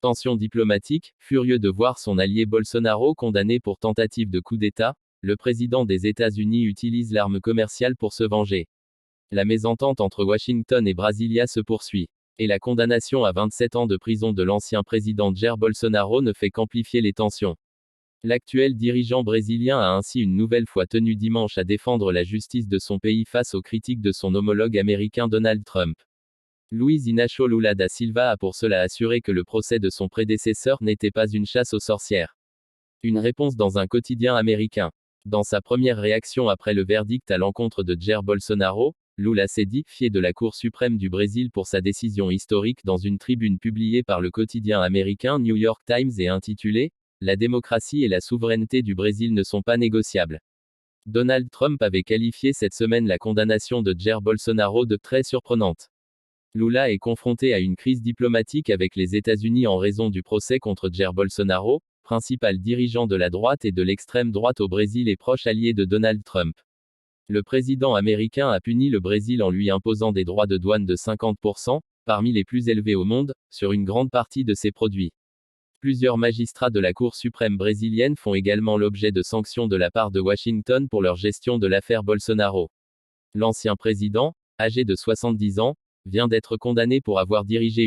Tension diplomatique, furieux de voir son allié Bolsonaro condamné pour tentative de coup d'État, le président des États-Unis utilise l'arme commerciale pour se venger. La mésentente entre Washington et Brasilia se poursuit. Et la condamnation à 27 ans de prison de l'ancien président Jair Bolsonaro ne fait qu'amplifier les tensions. L'actuel dirigeant brésilien a ainsi une nouvelle fois tenu dimanche à défendre la justice de son pays face aux critiques de son homologue américain Donald Trump. Luiz Inácio Lula da Silva a pour cela assuré que le procès de son prédécesseur n'était pas une chasse aux sorcières. Une réponse dans un quotidien américain. Dans sa première réaction après le verdict à l'encontre de Jair Bolsonaro, Lula s'est dié de la Cour suprême du Brésil pour sa décision historique dans une tribune publiée par le quotidien américain New York Times et intitulée « La démocratie et la souveraineté du Brésil ne sont pas négociables ». Donald Trump avait qualifié cette semaine la condamnation de Jair Bolsonaro de très surprenante. Lula est confronté à une crise diplomatique avec les États-Unis en raison du procès contre Jair Bolsonaro, principal dirigeant de la droite et de l'extrême droite au Brésil et proche allié de Donald Trump. Le président américain a puni le Brésil en lui imposant des droits de douane de 50%, parmi les plus élevés au monde, sur une grande partie de ses produits. Plusieurs magistrats de la Cour suprême brésilienne font également l'objet de sanctions de la part de Washington pour leur gestion de l'affaire Bolsonaro. L'ancien président, âgé de 70 ans, vient d'être condamné pour avoir dirigé